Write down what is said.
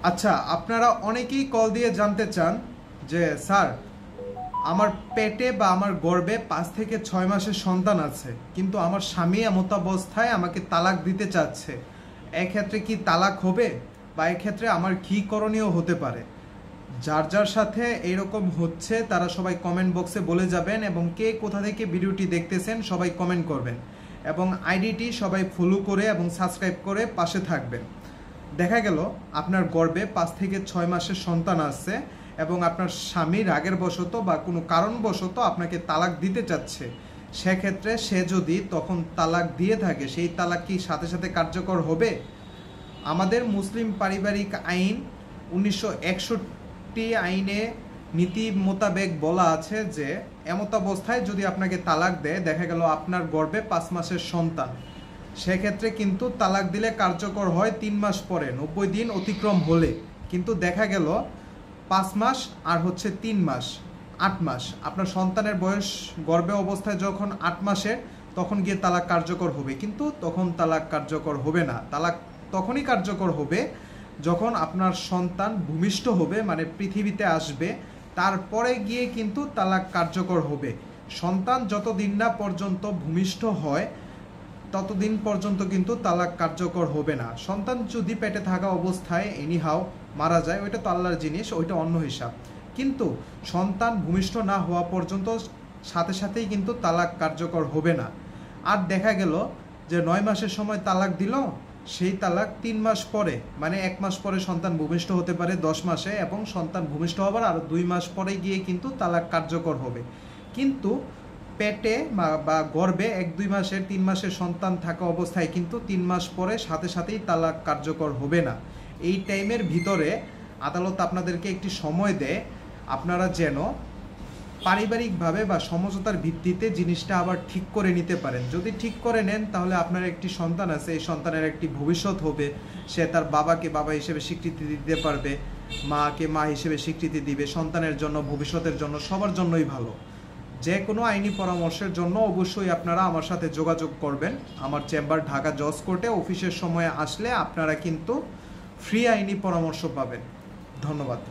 আচ্ছা, আপনারা অনেকেই কল দিয়ে জানতে চান যে স্যার, আমার পেটে বা আমার গর্ভে 5 থেকে 6 মাসের সন্তান আছে, কিন্তু আমার স্বামী এমতাবস্থায় আমাকে তালাক দিতে চাচ্ছে। এক্ষেত্রে কি তালাক হবে, বা এক্ষেত্রে আমার কি করণীয় হতে পারে? যার যার সাথে এরকম হচ্ছে তারা সবাই কমেন্ট বক্সে বলে যাবেন, এবং কে কোথা থেকে ভিডিওটি দেখতেছেন সবাই কমেন্ট করবেন, এবং আইডিটি সবাই ফলো করে এবং সাবস্ক্রাইব করে পাশে থাকবেন। দেখা গেল আপনার গর্ভে 5 থেকে 6 মাসের সন্তান আছে, এবং আপনার স্বামী রাগের বশত বা কোনো কারণবশত আপনাকে তালাক দিতে চাচ্ছে। সেক্ষেত্রে সে যদি তখন তালাক দিয়ে থাকে, সেই তালাক কি সাথে সাথে কার্যকর হবে? আমাদের মুসলিম পারিবারিক আইন 1961 আইনে নীতি মোতাবেক বলা আছে যে এমতাবস্থায় যদি আপনাকে তালাক দেয়, দেখা গেল আপনার গর্ভে 5 মাসের সন্তান, সেক্ষেত্রে কিন্তু তালাক দিলে কার্যকর হয় 3 মাস পরে, 90 দিন অতিক্রম হলে। কিন্তু দেখা গেল 5 মাস আর 3 মাস, 8 মাস, আপনার সন্তানের বয়স গর্ভে অবস্থায় যখন 8 মাসের, তখন গিয়ে তালাক কার্যকর হবে। কিন্তু তখন তালাক কার্যকর হবে না। তালাক তখনই কার্যকর হবে যখন আপনার সন্তান ভূমিষ্ঠ হবে, মানে পৃথিবীতে আসবে, তারপরে গিয়ে কিন্তু তালাক কার্যকর হবে। সন্তান যতদিন না পর্যন্ত ভূমিষ্ঠ হয় ততদিন পর্যন্ত কিন্তু তালাক কার্যকর হবে না। সন্তান যদি পেটে থাকা অবস্থায় এনিহাও মারা যায়, ওইটা তো আল্লাহর জিনিস, ওইটা অন্য হিসাব। কিন্তু সন্তান ভূমিষ্ঠ না হওয়া পর্যন্ত সাথে সাথেই কিন্তু তালাক কার্যকর হবে না। আর দেখা গেল যে 9 মাসের সময় তালাক দিল, সেই তালাক 3 মাস পরে, মানে 1 মাস পরে সন্তান ভূমিষ্ঠ হতে পারে 10 মাসে, এবং সন্তান ভূমিষ্ঠ হবার আরও 2 মাস পরে গিয়ে কিন্তু তালাক কার্যকর হবে। কিন্তু পেটে বা গর্ভে 1-2 মাসের 3 মাসের সন্তান থাকা অবস্থায় কিন্তু 3 মাস পরে সাথে সাথেই তালাক কার্যকর হবে না। এই টাইমের ভিতরে আদালত আপনাদেরকে একটি সময় দেয়, আপনারা যেন পারিবারিকভাবে বা সমঝোতার ভিত্তিতে জিনিসটা আবার ঠিক করে নিতে পারেন। যদি ঠিক করে নেন, তাহলে আপনার একটি সন্তান আছে, এই সন্তানের একটি ভবিষ্যৎ হবে। সে তার বাবাকে বাবা হিসেবে স্বীকৃতি দিতে পারবে, মাকে মা হিসেবে স্বীকৃতি দিবে। সন্তানের জন্য, ভবিষ্যতের জন্য, সবার জন্যই ভালো। যে কোনো আইনি পরামর্শের জন্য অবশ্যই আপনারা আমার সাথে যোগাযোগ করবেন। আমার চেম্বার ঢাকা জজ কোর্টে, অফিসের সময়ে আসলে আপনারা কিন্তু ফ্রি আইনি পরামর্শ পাবেন। ধন্যবাদ।